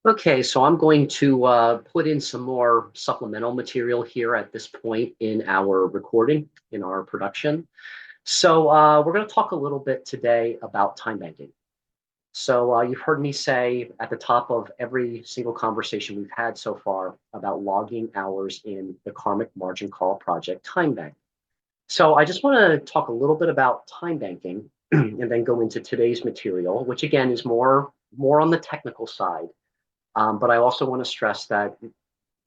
Okay, so I'm going to put in some more supplemental material here at this point in our recording, in our production. So we're going to talk a little bit today about time banking. So you've heard me say at the top of every single conversation we've had so far about logging hours in the karmic margin call project time bank. So I just want to talk a little bit about time banking and then go into today's material, which again is more on the technical side. But I also want to stress that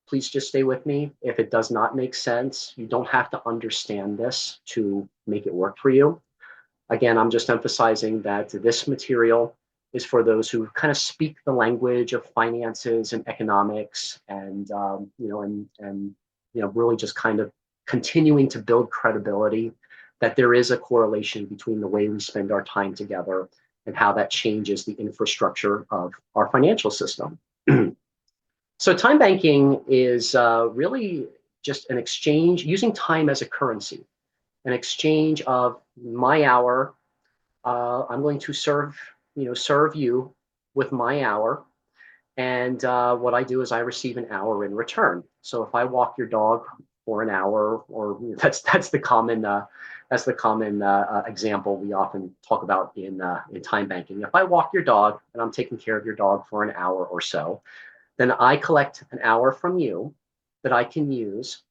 please just stay with me. If it does not make sense, you don't have to understand this to make it work for you. Again, I'm just emphasizing that this material is for those who kind of speak the language of finances and economics, and really just kind of continuing to build credibility that there is a correlation between the way we spend our time together and how that changes the infrastructure of our financial system. So time banking is really just an exchange using time as a currency, an exchange of my hour. I'm going to serve you with my hour, and what I do is I receive an hour in return. So if I walk your dog for an hour, or that's the common example we often talk about in time banking. If I walk your dog and I'm taking care of your dog for an hour or so, then I collect an hour from you that I can use,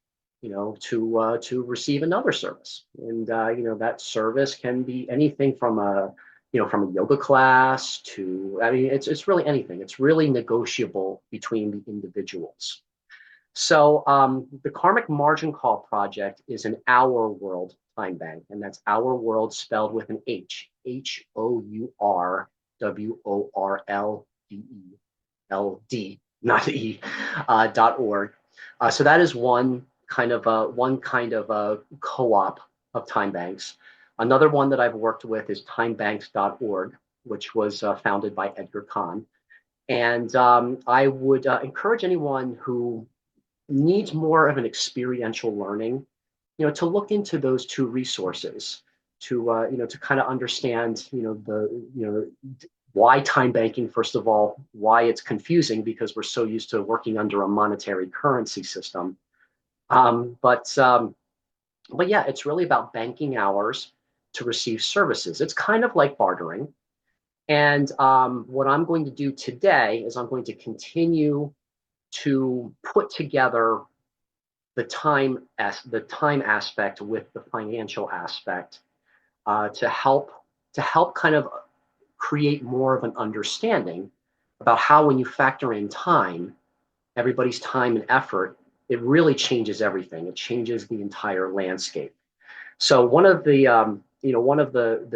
to receive another service. And that service can be anything from a yoga class to, I mean, it's really anything. It's really negotiable between the individuals. So the Karmic Margin Call project is an Our World time bank, and that's Our World spelled with an H, HOURWORLD, not E, .org. So that is one kind of a co-op of time banks. Another one that I've worked with is timebanks.org, which was founded by Edgar Kahn. And I would encourage anyone who needs more of an experiential learning, to look into those two resources, to kind of understand, why time banking, first of all, why it's confusing because we're so used to working under a monetary currency system. Um, but um, but yeah, it's really about banking hours to receive services. It's kind of like bartering. And what I'm going to do today is I'm going to continue to put together the time aspect with the financial aspect, to help kind of create more of an understanding about how, when you factor in time, everybody's time and effort, it really changes everything. It changes the entire landscape. So one of the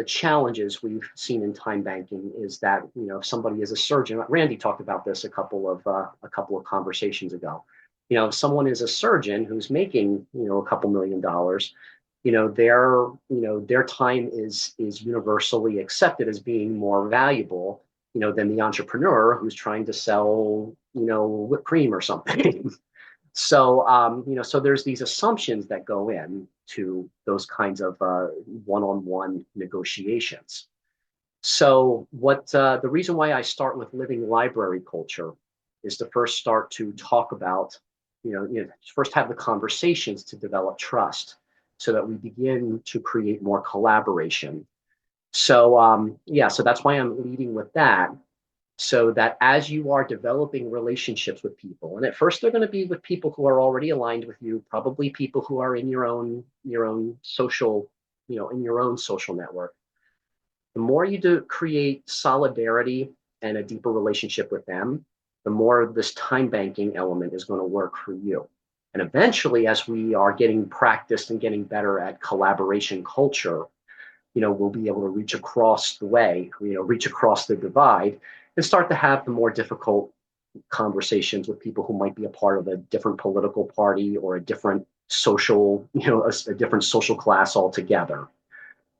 challenges we've seen in time banking is that, if somebody is a surgeon, Randy talked about this a couple of conversations ago. If someone is a surgeon who's making, a couple $1 million, their time is universally accepted as being more valuable, than the entrepreneur who's trying to sell, whipped cream or something. So there's these assumptions that go in to those kinds of one-on-one negotiations. So the reason why I start with living library culture is to first start to talk about, first have the conversations to develop trust so that we begin to create more collaboration. So yeah, so that's why I'm leading with that, so that as you are developing relationships with people, and at first they're going to be with people who are already aligned with you, probably people who are in your own social, in your own social network. The more you do create solidarity and a deeper relationship with them, the more this time banking element is going to work for you. And eventually, as we are getting practiced and getting better at collaboration culture, we'll be able to reach across the way, reach across the divide and start to have the more difficult conversations with people who might be a part of a different political party or a different social, a different social class altogether.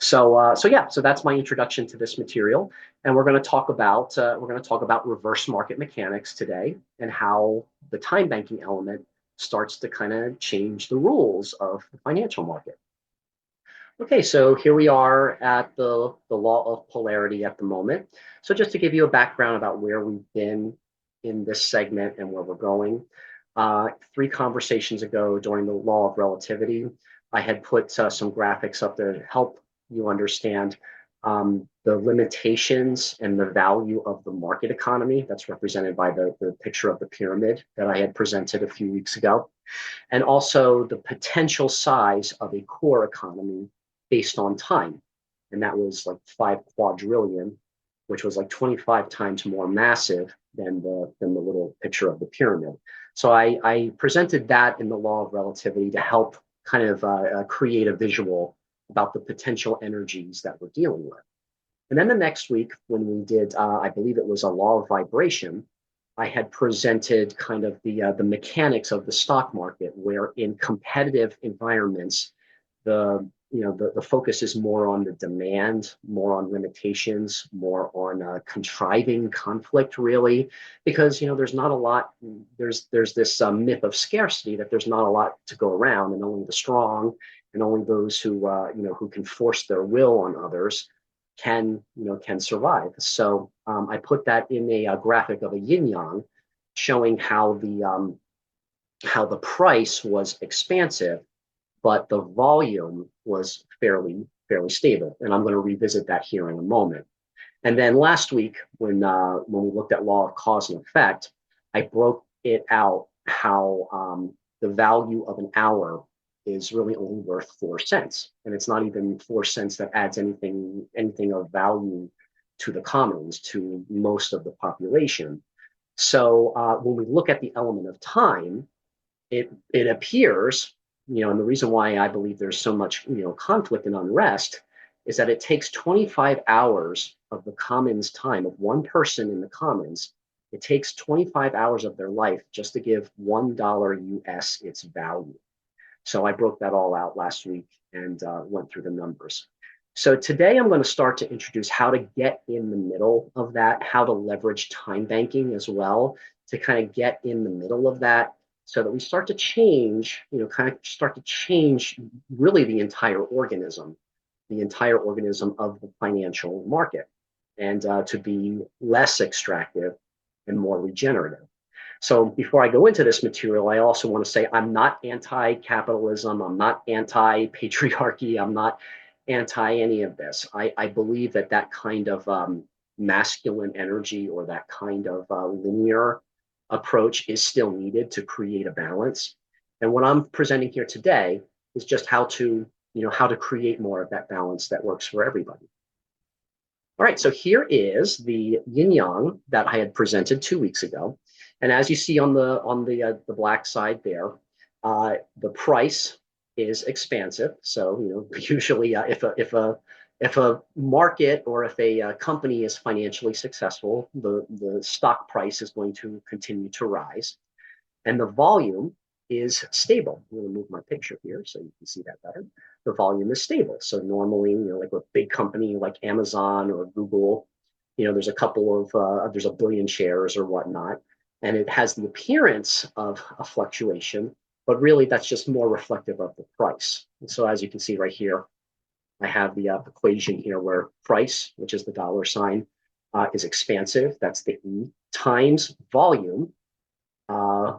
So yeah, so that's my introduction to this material, and we're going to talk about reverse market mechanics today and how the time banking element starts to kind of change the rules of the financial market. Okay, so here we are at the law of polarity at the moment. So just to give you a background about where we've been, in this segment and where we're going. 3 conversations ago during the law of relativity, I had put some graphics up there to help you understand the limitations and the value of the market economy that's represented by the picture of the pyramid that I had presented a few weeks ago, and also the potential size of a core economy based on time. And that was like 5 quadrillion, which was like 25 times more massive than the little picture of the pyramid. So I presented that in the law of relativity to help kind of create a visual about the potential energies that we're dealing with. And then the next week, when we did, I believe it was a law of vibration, I had presented kind of the mechanics of the stock market, where in competitive environments, the focus is more on the demand, more on limitations, more on contriving conflict, really, because there's not a lot. There's this myth of scarcity, that there's not a lot to go around, and only the strong and only those who can force their will on others can survive. So I put that in a graphic of a yin yang, showing how the price was expansive, but the volume was fairly stable. And I'm going to revisit that here in a moment. And then last week, when we looked at law of cause and effect, I broke it out how the value of an hour is really only worth 4 cents, and it's not even 4 cents that adds anything of value to the commons, to most of the population. So when we look at the element of time, it appears, and the reason why I believe there's so much conflict and unrest is that it takes 25 hours of the commons time, of one person in the commons. It takes 25 hours of their life just to give $1 US its value. So I broke that all out last week and went through the numbers. So today I'm going to start to introduce how to get in the middle of that, how to leverage time banking as well to kind of get in the middle of that, so that we start to change, really the entire organism of the financial market, and to be less extractive and more regenerative. So before I go into this material, I also want to say I'm not anti-capitalism. I'm not anti-patriarchy. I'm not anti any of this. I believe that kind of masculine energy, or that kind of linear approach, is still needed to create a balance. And what I'm presenting here today is just how to create more of that balance that works for everybody. All right, so here is the yin yang that I had presented 2 weeks ago. And as you see on the black side there, the price is expansive. So usually if a market, or if a company is financially successful, the stock price is going to continue to rise, and the volume is stable. I'm going to move my picture here so you can see that better. The volume is stable. So normally, like a big company like Amazon or Google, there's there's a billion shares or whatnot, and it has the appearance of a fluctuation, but really that's just more reflective of the price. And so as you can see right here, I have the equation here where price, which is the dollar sign, is expansive. That's the E, times volume,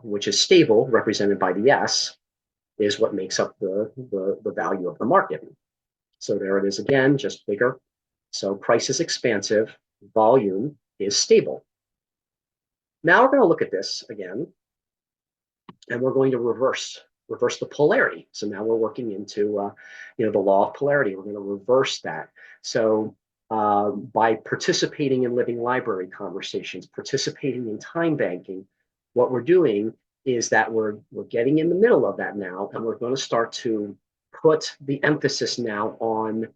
which is stable, represented by the S, is what makes up the value of the market. So there it is again, just bigger. So price is expansive, volume is stable. Now we're going to look at this again, and we're going to reverse the polarity. So now we're working into the law of polarity. We're going to reverse that. So by participating in living library conversations, participating in time banking, what we're doing is that we're getting in the middle of that now, and we're going to start to put the emphasis now on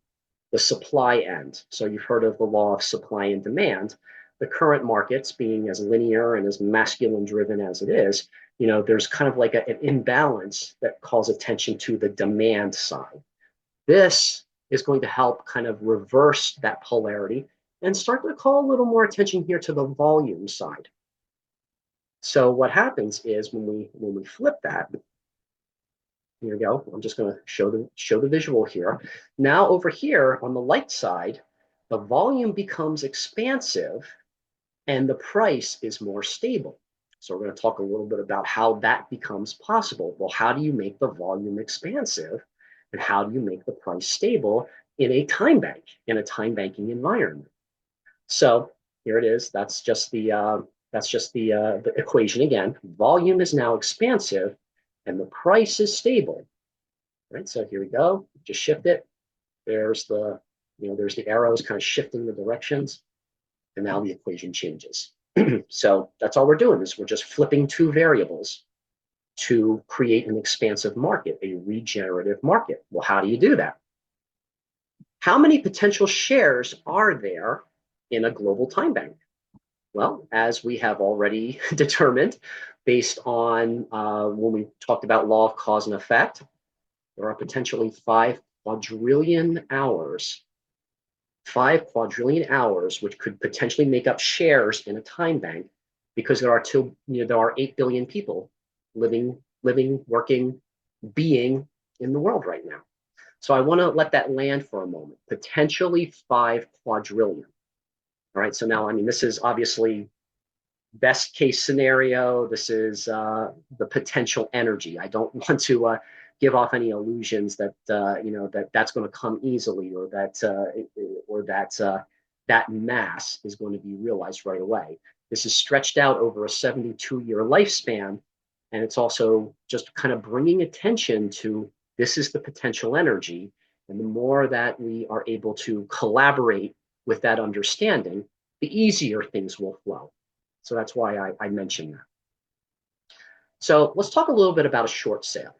the supply end. So you've heard of the law of supply and demand. The current markets, being as linear and as masculine driven as it is, there's kind of like an imbalance that calls attention to the demand side. This is going to help kind of reverse that polarity and start to call a little more attention here to the volume side. So what happens is when we flip that, here we go. I'm just going to show the visual here. Now over here on the light side, the volume becomes expansive, and the price is more stable. So we're going to talk a little bit about how that becomes possible. Well, how do you make the volume expansive, and how do you make the price stable in a time bank, in a time banking environment? So here it is. That's just the equation again. Volume is now expansive, and the price is stable. Right. So here we go. Just shift it. There's the arrows kind of shifting the directions, and now the equation changes. So that's all we're doing is we're just flipping two variables to create an expansive market, a regenerative market. Well, how do you do that? How many potential shares are there in a global time bank? Well, as we have already determined, based on when we talked about law of cause and effect, there are potentially 5 quadrillion hours, which could potentially make up shares in a time bank, because there are 8 billion people living, working, being in the world right now. So I want to let that land for a moment. Potentially 5 quadrillion. All right. So now, I mean, this is obviously best case scenario. This is the potential energy. I don't want to give off any illusions that that's going to come easily, or that mass is going to be realized right away. This is stretched out over a 72-year lifespan, and it's also just kind of bringing attention to this is the potential energy, and the more that we are able to collaborate with that understanding, the easier things will flow. So that's why I mentioned that. So let's talk a little bit about a short sale.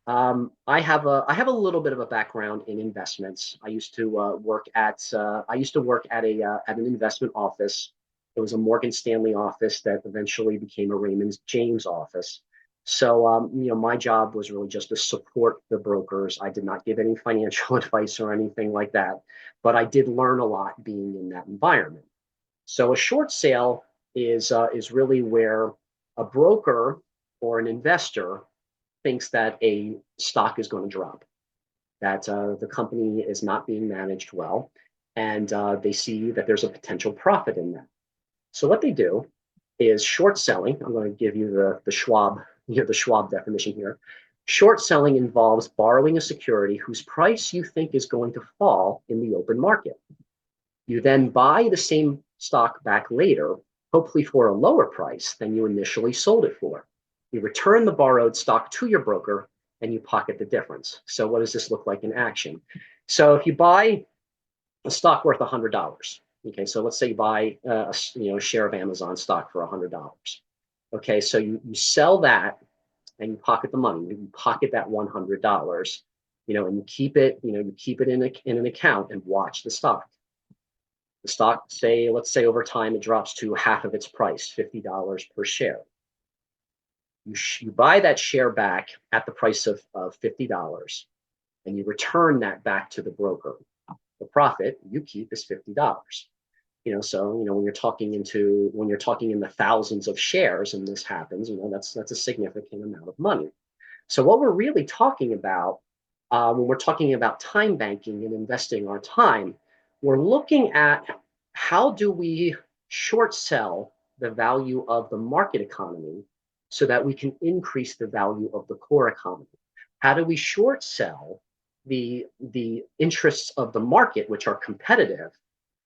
I have a little bit of a background in investments. I used to work at an investment office. It was a Morgan Stanley office that eventually became a Raymond James office. So my job was really just to support the brokers. I did not give any financial advice or anything like that, but I did learn a lot being in that environment. So a short sale is really where a broker or an investor thinks that a stock is going to drop, that the company is not being managed well, and they see that there's a potential profit in that. So what they do is short selling. I'm going to give you the Schwab definition here. Short selling involves borrowing a security whose price you think is going to fall in the open market. You then buy the same stock back later, hopefully for a lower price than you initially sold it for. You return the borrowed stock to your broker and you pocket the difference. So what does this look like in action? So if you buy a stock worth $100, okay, so let's say you buy a share of Amazon stock for $100. Okay, so you sell that and you pocket the money. You pocket that $100, and you keep it in an account and watch the stock. The stock, let's say over time it drops to half of its price, $50 per share. You buy that share back at the price of $50, and you return that back to the broker. The profit you keep is $50. So when you're talking in the thousands of shares, and this happens, that's a significant amount of money. So what we're really talking about when we're talking about time banking and investing our time, we're looking at how do we short sell the value of the market economy so that we can increase the value of the core economy? How do we short sell the interests of the market, which are competitive,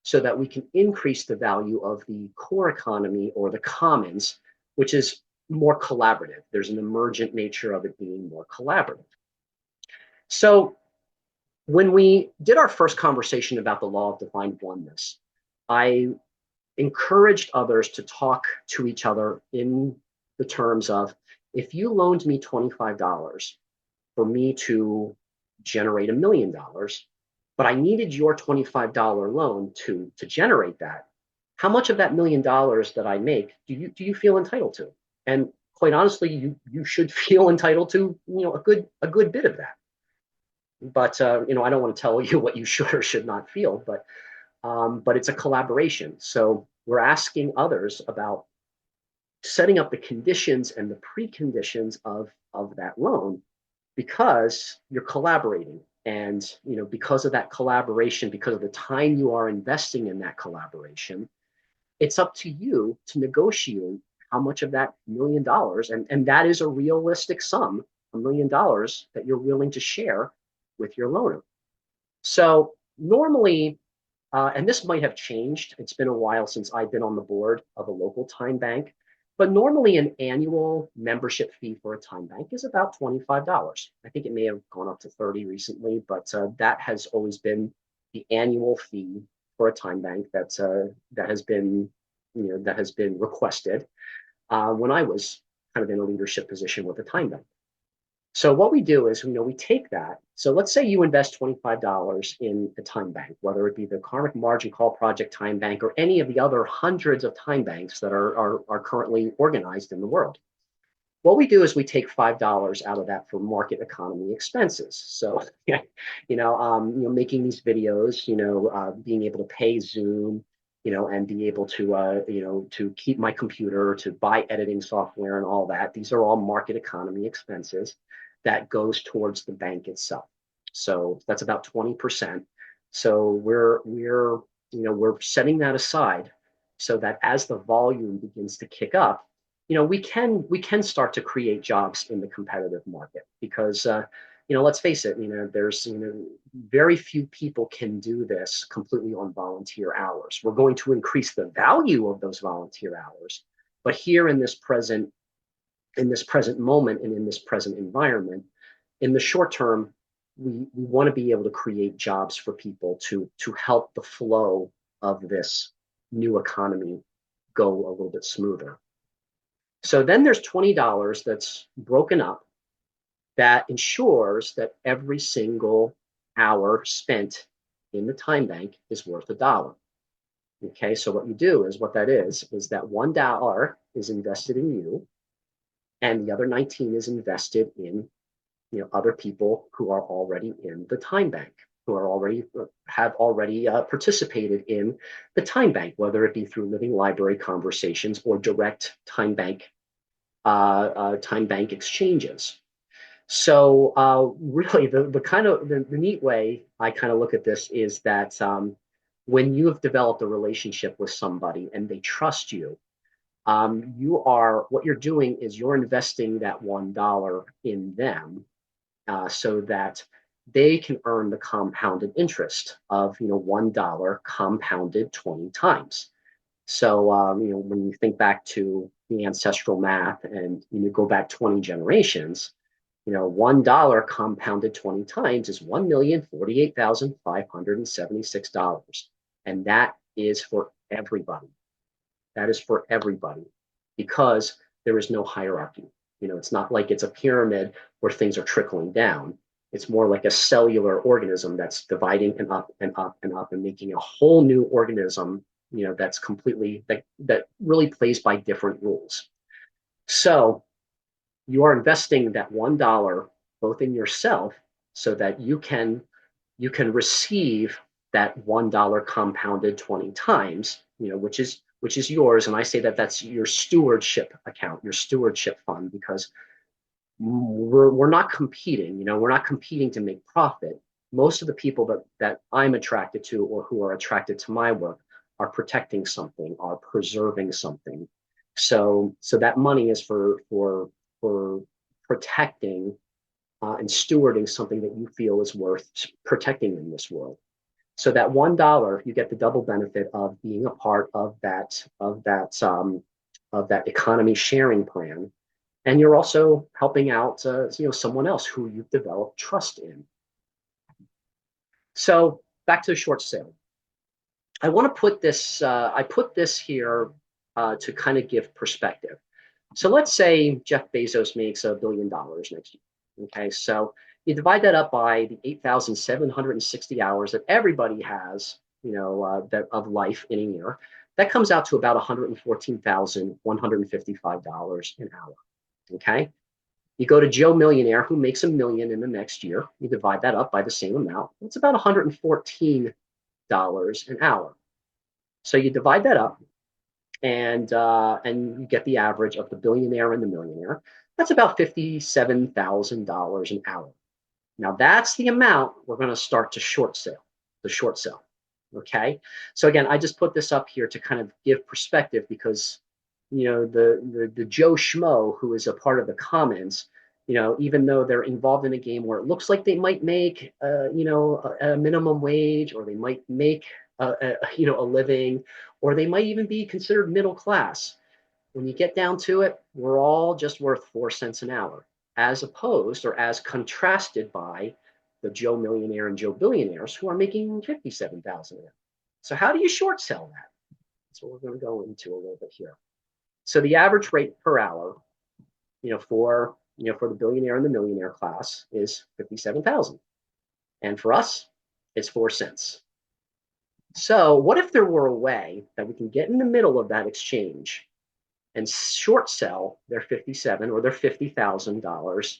so that we can increase the value of the core economy or the commons, which is more collaborative? There's an emergent nature of it being more collaborative. So when we did our first conversation about the law of defined oneness, I encouraged others to talk to each other in the terms of, if you loaned me $25 for me to generate $1 million, but I needed your $25 loan to generate that, how much of that $1 million that I make do you feel entitled to? And quite honestly, you should feel entitled to a good bit of that. But I don't want to tell you what you should or should not feel, but it's a collaboration. So we're asking others about setting up the conditions and the preconditions of that loan, because you're collaborating. And because of that collaboration, because of the time you are investing in that collaboration, it's up to you to negotiate how much of that $1 million, and that is a realistic sum, $1 million that you're willing to share with your loaner. So normally, and this might have changed. It's been a while since I've been on the board of a local time bank, but normally an annual membership fee for a time bank is about $25. I think it may have gone up to 30 recently, but that has always been the annual fee for a time bank that has been, that has been requested when I was kind of in a leadership position with a time bank. So what we do is, we take that. So let's say you invest $25 in a time bank, whether it be the Karmic Margin Call Project Time Bank or any of the other hundreds of time banks that are currently organized in the world. What we do is we take $5 out of that for market economy expenses. So, making these videos, being able to pay Zoom, and be able to, to keep my computer, to buy editing software and all that. These are all market economy expenses that goes towards the bank itself. So that's about 20%. So we're setting that aside so that as the volume begins to kick up, we can start to create jobs in the competitive market because let's face it, there's very few people can do this completely on volunteer hours. We're going to increase the value of those volunteer hours, but here in this present moment and in this present environment, in the short term, we want to be able to create jobs for people to help the flow of this new economy go a little bit smoother. So then there's $20 that's broken up that ensures that every single hour spent in the time bank is worth $1. Okay, so what you do is what that is that $1 is invested in you, and the other 19 is invested in other people who are already in the time bank, who have already participated in the time bank, whether it be through living library conversations or direct time bank exchanges. So really, the neat way I kind of look at this is that when you have developed a relationship with somebody and they trust you, what you're doing is you're investing that $1 in them so that they can earn the compounded interest of $1 compounded 20 times. So when you think back to the ancestral math and you go back 20 generations, $1 compounded 20 times is $1,048,576, and that is for everybody. That is for everybody because there is no hierarchy. It's not like it's a pyramid where things are trickling down. It's more like a cellular organism that's dividing and up and up and up and making a whole new organism, that's completely, that really plays by different rules. So you are investing that $1 both in yourself so that you can receive that $1 compounded 20 times, which is yours. And I say that that's your stewardship account, your stewardship fund, because we're not competing. We're not competing to make profit. Most of the people that I'm attracted to or who are attracted to my work are protecting something, are preserving something. So that money is for protecting and stewarding something that you feel is worth protecting in this world. So that $1, you get the double benefit of being a part of that economy sharing plan, and you're also helping out someone else who you've developed trust in. So back to the short sale. I want to put this. I put this here to kind of give perspective. So let's say Jeff Bezos makes $1 billion next year. Okay, so you divide that up by the 8,760 hours that everybody has, that of life in a year. That comes out to about $114,155 an hour. Okay, you go to Joe Millionaire, who makes $1 million in the next year. You divide that up by the same amount. It's about $114 an hour. So you divide that up, and you get the average of the billionaire and the millionaire. That's about $57,000 an hour. Now that's the amount we're going to start to short sell, the short sell. Okay, so again, I just put this up here to kind of give perspective because the Joe Schmo who is a part of the Commons, even though they're involved in a game where it looks like they might make a minimum wage, or they might make a living, or they might even be considered middle class. When you get down to it, we're all just worth 4 cents an hour, as opposed or as contrasted by the Joe millionaire and Joe billionaires who are making 57,000 an hour. So how do you short sell that? That's what we're going to go into a little bit here. So the average rate per hour, for the billionaire and the millionaire class is 57,000, and for us, it's 4 cents. So what if there were a way that we can get in the middle of that exchange and short sell their 57 or their $50,000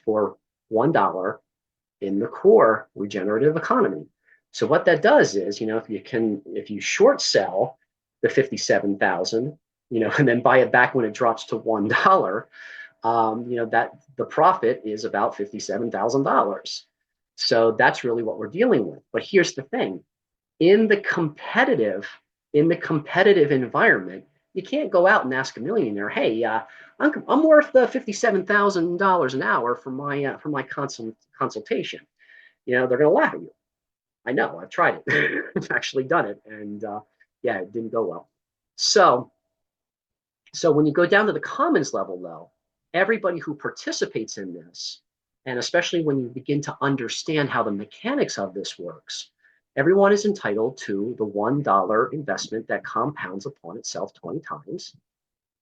for $1 in the core regenerative economy? So what that does is, if you short sell the 57,000, and then buy it back when it drops to $1, that the profit is about $57,000. So that's really what we're dealing with. But here's the thing: in the competitive environment, you can't go out and ask a millionaire, "Hey, I'm worth $57,000 an hour for my consultation." They're going to laugh at you. I know, I've tried it. I've actually done it, and yeah, it didn't go well. So when you go down to the commons level, though, everybody who participates in this, and especially when you begin to understand how the mechanics of this works, everyone is entitled to the $1 investment that compounds upon itself 20 times.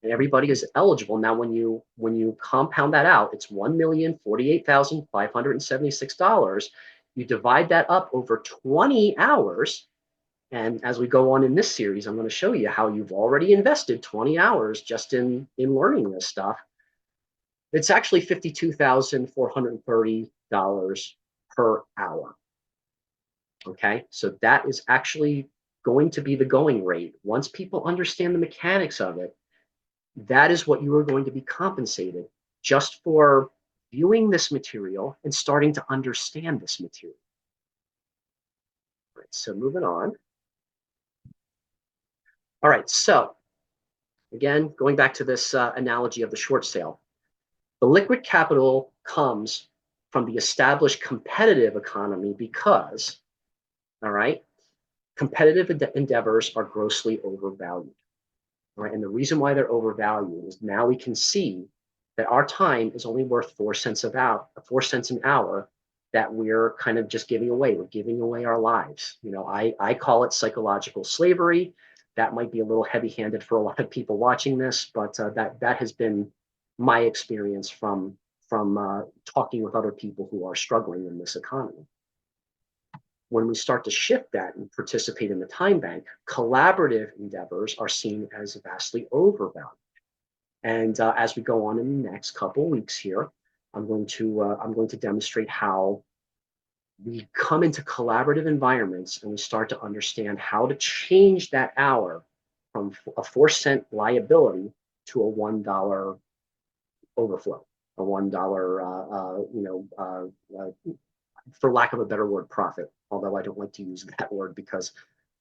And everybody is eligible. Now, when you compound that out, it's $1,048,576. You divide that up over 20 hours. And as we go on in this series, I'm going to show you how you've already invested 20 hours just in learning this stuff. It's actually $52,430 per hour. Okay, so that is actually going to be the going rate. Once people understand the mechanics of it, that is what you are going to be compensated just for viewing this material and starting to understand this material. All right, so moving on. All right, so again, going back to this analogy of the short sale, the liquid capital comes from the established competitive economy because, all right, competitive endeavors are grossly overvalued. All right, and the reason why they're overvalued is now we can see that our time is only worth 4 cents an hour that we're kind of just giving away. We're giving away our lives. I call it psychological slavery. That might be a little heavy-handed for a lot of people watching this, but that has been my experience from talking with other people who are struggling in this economy. When we start to shift that and participate in the time bank, collaborative endeavors are seen as vastly overvalued. And as we go on in the next couple of weeks here, I'm going to demonstrate how we come into collaborative environments and we start to understand how to change that hour from a 4-cent liability to a $1 overflow, a $1, for lack of a better word, profit. Although I don't like to use that word because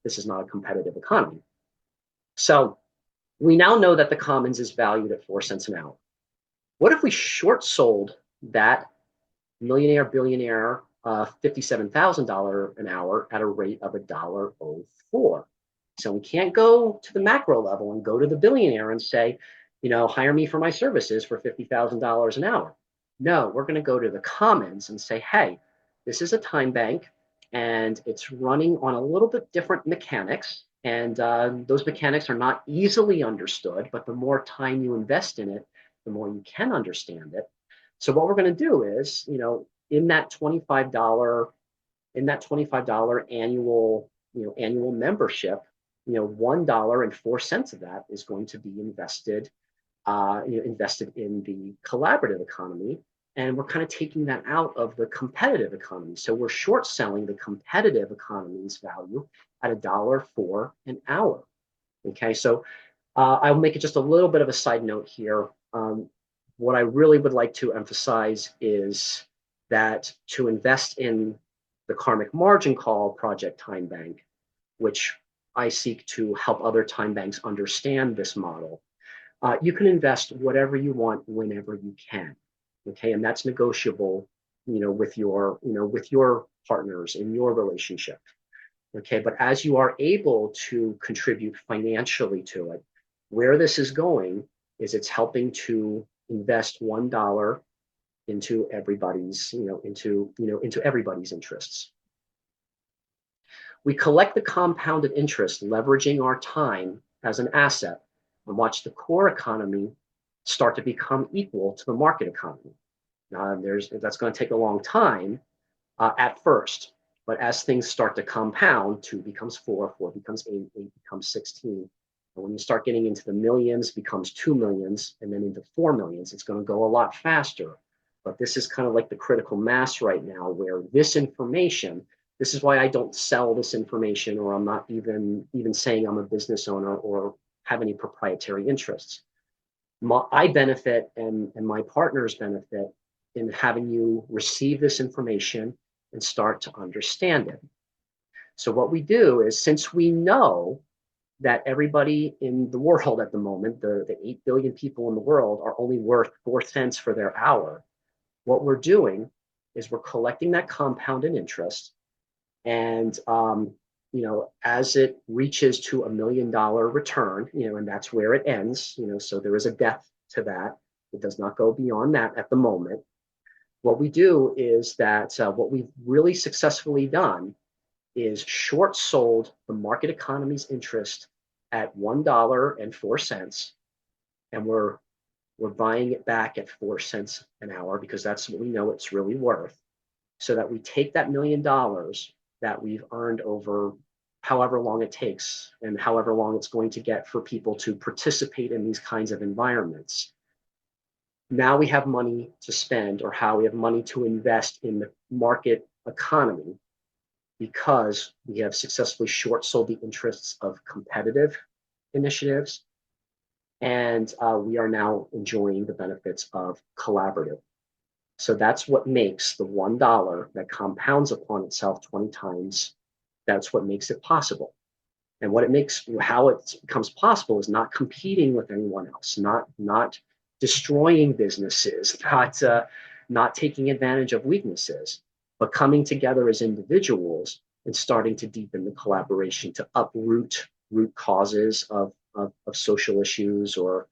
this is not a competitive economy. So we now know that the commons is valued at 4 cents an hour. What if we short sold that millionaire, billionaire, $57,000 an hour at a rate of $1.04? So we can't go to the macro level and go to the billionaire and say, hire me for my services for $50,000 an hour. No, we're going to go to the commons and say, hey, this is a time bank and it's running on a little bit different mechanics. And those mechanics are not easily understood, but the more time you invest in it, the more you can understand it. So what we're going to do is, in that $25 annual membership, $1.04 of that is going to be invested in the collaborative economy. And we're kind of taking that out of the competitive economy. So we're short selling the competitive economy's value at $1.04 an hour. Okay, so I'll make it just a little bit of a side note here. What I really would like to emphasize is that to invest in the karmic margin call project time bank, which I seek to help other time banks understand this model, you can invest whatever you want whenever you can. Okay, and that's negotiable, with your partners in your relationship. Okay, but as you are able to contribute financially to it, where this is going is it's helping to invest $1 into everybody's, into everybody's interests. We collect the compounded interest, leveraging our time as an asset, and watch the core economy start to become equal to the market economy. That's going to take a long time at first, but as things start to compound, 2 becomes 4, 4 becomes 8, 8 becomes 16. And when you start getting into the millions, becomes 2 millions, and then into 4 millions, it's going to go a lot faster. But this is kind of like the critical mass right now, where this information, this is why I don't sell this information, or I'm not even saying I'm a business owner or have any proprietary interests. I benefit and my partners benefit in having you receive this information and start to understand it. So what we do is, since we know that everybody in the world at the moment, the 8 billion people in the world, are only worth 4 cents for their hour, what we're doing is we're collecting that compounded interest. And, as it reaches to $1 million return, and that's where it ends, so there is a death to that. It does not go beyond that at the moment. What we do is that what we've really successfully done is short sold the market economy's interest at $1.04, and we're buying it back at 4 cents an hour, because that's what we know it's really worth. So that we take that $1 million that we've earned over however long it takes and however long it's going to get for people to participate in these kinds of environments. Now we have money to spend, or how we have money to invest in the market economy, because we have successfully short sold the interests of competitive initiatives. And we are now enjoying the benefits of collaborative. So that's what makes the $1 that compounds upon itself 20 times. That's what makes it possible. And how it becomes possible is not competing with anyone else, not destroying businesses, not taking advantage of weaknesses, but coming together as individuals and starting to deepen the collaboration to uproot root causes of social issues or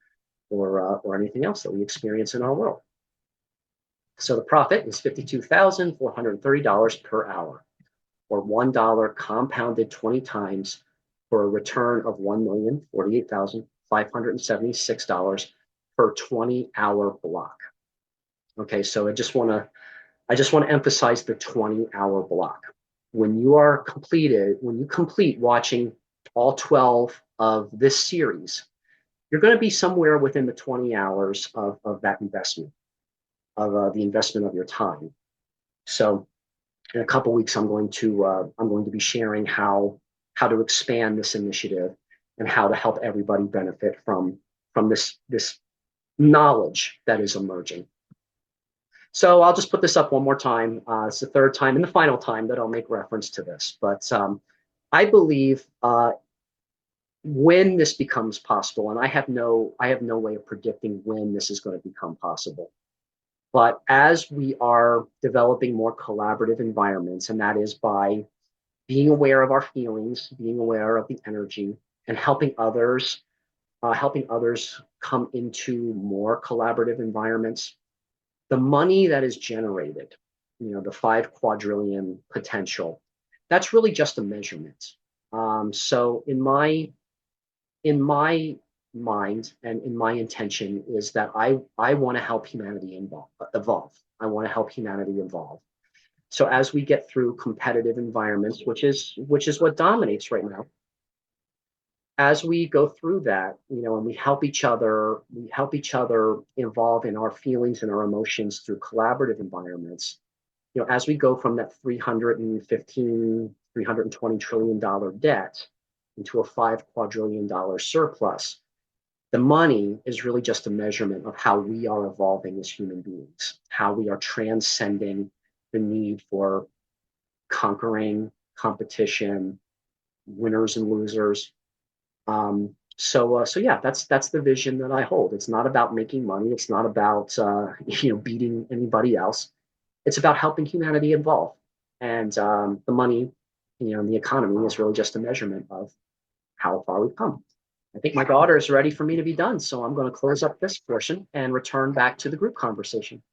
anything else that we experience in our world. So the profit is $52,430 per hour, or $1 compounded 20 times, for a return of $1,048,576 per 20-hour block. Okay, so I just want to emphasize the 20-hour block. When you complete watching all 12 of this series, you're going to be somewhere within the 20 hours of that investment, of the investment of your time. So in a couple weeks, I'm going to be sharing how to expand this initiative and how to help everybody benefit from this knowledge that is emerging. So I'll just put this up one more time. It's the third time and the final time that I'll make reference to this. But I believe when this becomes possible, and I have no way of predicting when this is going to become possible. But as we are developing more collaborative environments, and that is by being aware of our feelings, being aware of the energy, and helping others come into more collaborative environments, the money that is generated, the 5 quadrillion potential, that's really just a measurement. So in my mind and in my intention is that I want to help humanity evolve. I want to help humanity evolve. So as we get through competitive environments, which is what dominates right now, as we go through that, and we help each other evolve in our feelings and our emotions through collaborative environments, as we go from that $320 trillion debt into a $5 quadrillion surplus, the money is really just a measurement of how we are evolving as human beings, how we are transcending the need for conquering, competition, winners and losers. So yeah, that's the vision that I hold. It's not about making money. It's not about beating anybody else. It's about helping humanity evolve. And the money, and the economy is really just a measurement of how far we've come. I think my daughter is ready for me to be done, so I'm going to close up this portion and return back to the group conversation.